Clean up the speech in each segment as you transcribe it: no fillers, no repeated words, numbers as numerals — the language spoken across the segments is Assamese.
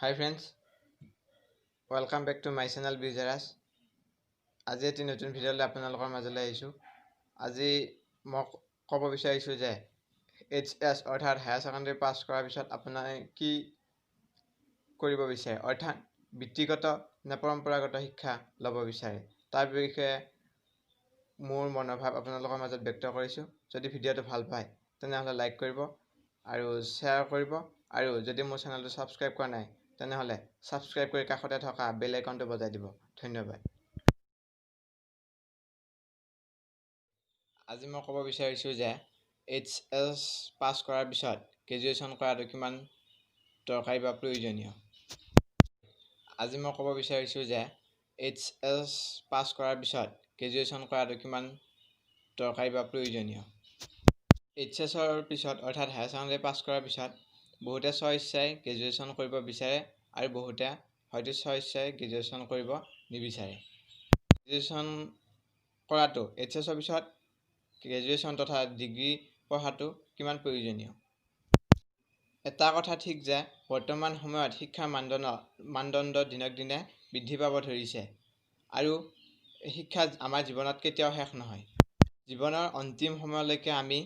Hi friends, welcome back to my channel Bijaras. আজি এটি নতুন ভিডিঅ'লৈ আপোনালোকৰ মাজলৈ আহিছোঁ। আজি মই ক'ব বিচাৰিছোঁ যে HS অৰ্থাৎ হায়াৰ ছেকেণ্ডাৰী পাছ কৰাৰ পিছত আপোনাৰ কি কৰিব বিচাৰে, অৰ্থাৎ বৃত্তিগত নে পৰম্পৰাগত শিক্ষা ল'ব বিচাৰে, তাৰ বিষয়ে মোৰ মনোভাৱ আপোনালোকৰ মাজত ব্যক্ত কৰিছোঁ। যদি ভিডিঅ'টো ভাল পায় তেনেহ'লে লাইক কৰিব আৰু শ্বেয়াৰ কৰিব, আৰু যদি মোৰ চেনেলটো ছাবস্ক্ৰাইব কৰা নাই তেনেহ'লে ছাবস্ক্ৰাইব কৰি কাষতে থকা বেল আইকনটো বজাই দিব। ধন্যবাদ। আজি মই ক'ব বিচাৰিছোঁ যে HS পাছ কৰাৰ পিছত গ্ৰেজুৱেশ্যন কৰাটো কিমান দৰকাৰী বা প্ৰয়োজনীয়। আজি মই ক'ব বিচাৰিছোঁ যে HS পাছ কৰাৰ পিছত গ্ৰেজুৱেশ্যন কৰাটো কিমান দৰকাৰী বা প্ৰয়োজনীয়। HSৰ পিছত অৰ্থাৎ হায়াৰ ছেকেণ্ডাৰী পাছ কৰাৰ পিছত বহুতে স্বইচ্ছাই গ্ৰেজুৱেশ্যন কৰিব বিচাৰে আৰু বহুতে হয়তো স্বইচ্ছাই গ্ৰেজুৱেশ্যন কৰিব নিবিচাৰে। গ্ৰেজুৱেশ্যন কৰাটো HSৰ পিছত গ্ৰেজুৱেশ্যন তথা ডিগ্ৰী পঢ়াটো কিমান প্ৰয়োজনীয়। এটা কথা ঠিক যে বৰ্তমান সময়ত শিক্ষাৰ মানদণ্ড দিনক দিনে বৃদ্ধি পাব ধৰিছে, আৰু শিক্ষা আমাৰ জীৱনত কেতিয়াও শেষ নহয়। জীৱনৰ অন্তিম সময়লৈকে আমি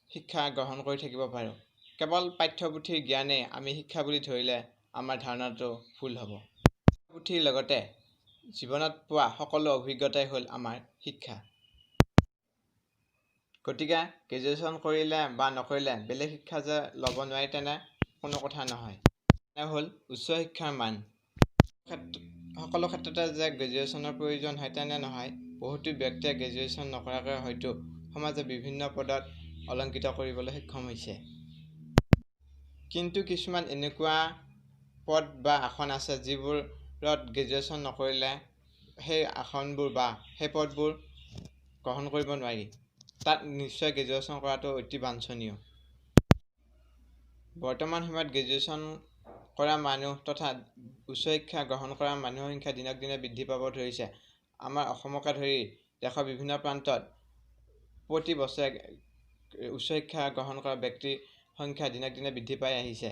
শিক্ষা গ্ৰহণ কৰি থাকিব পাৰোঁ। কেৱল পাঠ্যপুথিৰ জ্ঞানেই আমি শিক্ষা বুলি ধৰিলে আমাৰ ধাৰণাটো ভুল হ'ব। পাঠ্যপুথিৰ লগতে জীৱনত পোৱা সকলো অভিজ্ঞতাই হ'ল আমাৰ শিক্ষা। গতিকে গ্ৰেজুৱেশ্যন কৰিলে বা নকৰিলে বেলেগ শিক্ষা যে ল'ব নোৱাৰি তেনে কোনো কথা নহয়। এনে হ'ল উচ্চ শিক্ষাৰ মান। সকলো ক্ষেত্ৰতে যে গ্ৰেজুৱেশ্যনৰ প্ৰয়োজন হয় তেনে নহয়। বহুতো ব্যক্তিয়ে গ্ৰেজুৱেশ্যন নকৰাকৈ হয়তো সমাজৰ বিভিন্ন পদত অলংকৃত কৰিবলৈ সক্ষম হৈছে। কিন্তু কিছুমান এনেকুৱা পদ বা আসন আছে যিবোৰত গ্ৰেজুৱেশ্যন নকৰিলে সেই আসনবোৰ বা সেই পদবোৰ গ্ৰহণ কৰিব নোৱাৰি। তাত নিশ্চয় গ্ৰেজুৱেশ্যন কৰাটো অতি বাঞ্ছনীয়। বৰ্তমান সময়ত গ্ৰেজুৱেশ্যন কৰা মানুহ তথা উচ্চ শিক্ষা গ্ৰহণ কৰা মানুহৰ সংখ্যা দিনক দিনে বৃদ্ধি পাব ধৰিছে। আমাৰ অসমকে ধৰি দেশৰ বিভিন্ন প্ৰান্তত প্ৰতি বছৰে উচ্চ শিক্ষা গ্ৰহণ কৰা ব্যক্তিৰ সংখ্যা দিনক দিনে বৃদ্ধি পাই আহিছে।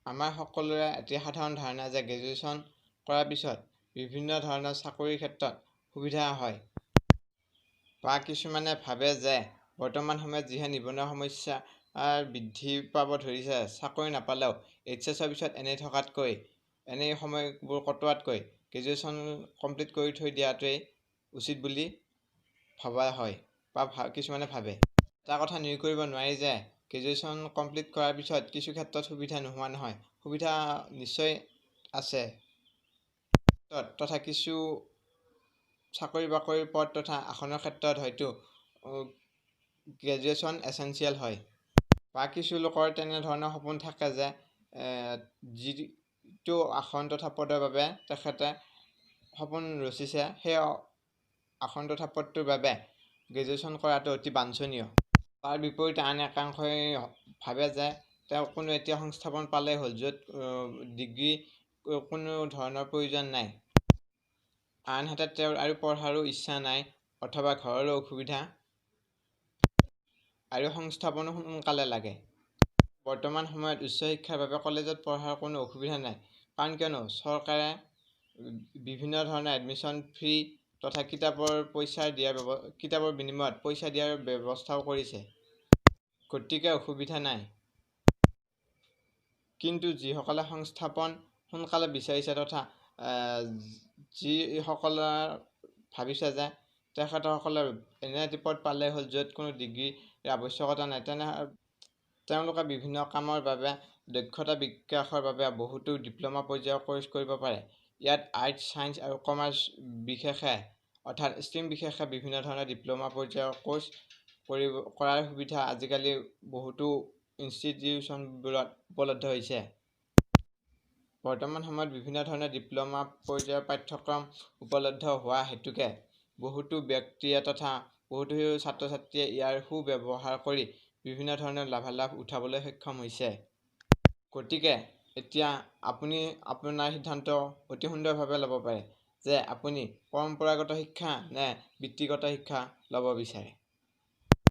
আমাৰ সকলোৰে এটি সাধাৰণ ধাৰণা যে গ্ৰেজুৱেশ্যন কৰাৰ পিছত বিভিন্ন ধৰণৰ চাকৰিৰ ক্ষেত্ৰত সুবিধা হয়, বা কিছুমানে ভাবে যে বৰ্তমান সময়ত যিহে নিবনুৱা সমস্যা বৃদ্ধি পাব ধৰিছে, চাকৰি নাপালেও HSৰ পিছত এনেই সময়বোৰ কটোৱাতকৈ গ্ৰেজুৱেশ্যন কমপ্লিট কৰি থৈ দিয়াটোৱেই উচিত বুলি ভবা হয় বা কিছুমানে ভাবে। এটা কথা নুই কৰিব নোৱাৰি যে গ্ৰেজুৱেশ্যন কমপ্লিট কৰাৰ পিছত কিছু ক্ষেত্ৰত সুবিধা নোহোৱা নহয়। সুবিধা নিশ্চয় আছে, তথা কিছু চাকৰি বাকৰিৰ পদ তথা আসনৰ ক্ষেত্ৰত হয়তো গ্ৰেজুৱেশ্যন এছেঞ্চিয়েল হয়, বা কিছু লোকৰ তেনেধৰণৰ সপোন থাকে যে যিটো আসন তথা পদৰ বাবে তেখেতে সপোন ৰচিছে সেই আসন তথা পদটোৰ বাবে গ্ৰেজুৱেশ্যন কৰাটো অতি বাঞ্ছনীয়। তাৰ বিপৰীতে আন একাংশই ভাবে যে তেওঁ কোনো এতিয়া সংস্থাপন পালেই হ'ল, য'ত ডিগ্ৰী কোনো ধৰণৰ প্ৰয়োজন নাই। আনহাতে তেওঁৰ আৰু পঢ়াৰো ইচ্ছা নাই, অথবা ঘৰৰো অসুবিধা আৰু সংস্থাপনো সোনকালে লাগে। বৰ্তমান সময়ত উচ্চ শিক্ষাৰ বাবে কলেজত পঢ়াৰ কোনো অসুবিধা নাই, কাৰণ কিয়নো চৰকাৰে বিভিন্ন ধৰণৰ এডমিশ্যন ফ্ৰী তথা কিতাপৰ বিনিময়ত পইচা দিয়াৰ ব্যৱস্থাও কৰিছে। গতিকে অসুবিধা নাই। কিন্তু যিসকলে সংস্থাপন সোনকালে বিচাৰিছে তথা যিসকলে ভাবিছে যে তেখেতসকলে এনে এটি পদ পালেই হ'ল য'ত কোনো ডিগ্ৰীৰ আৱশ্যকতা নাই, তেওঁলোকে বিভিন্ন কামৰ বাবে দক্ষতা বিকাশৰ বাবে বহুতো ডিপ্ল'মা পৰ্যায়ৰ কোৰ্চ কৰিব পাৰে। ইয়াত আৰ্টছ, ছায়েন্স আৰু কমাৰ্চ বিশেষে অৰ্থাৎ ষ্ট্ৰীম বিশেষে বিভিন্ন ধৰণৰ ডিপ্ল'মা পৰ্যায়ৰ কোৰ্চ কৰাৰ সুবিধা আজিকালি বহুতো ইনষ্টিটিউশ্যনবোৰত উপলব্ধ হৈছে। বৰ্তমান সময়ত বিভিন্ন ধৰণৰ ডিপ্ল'মা পৰ্যায়ৰ পাঠ্যক্ৰম উপলব্ধ হোৱা হেতুকে বহুতো ব্যক্তিয়ে তথা বহুতো ছাত্ৰ ছাত্ৰীয়ে ইয়াৰ সুব্যৱহাৰ কৰি বিভিন্ন ধৰণৰ লাভালাভ উঠাবলৈ সক্ষম হৈছে। গতিকে এতিয়া আপুনি আপোনাৰ সিদ্ধান্ত অতি সুন্দৰভাৱে ল'ব পাৰে যে আপুনি পৰম্পৰাগত শিক্ষা নে বৃত্তিগত শিক্ষা ল'ব বিচাৰে।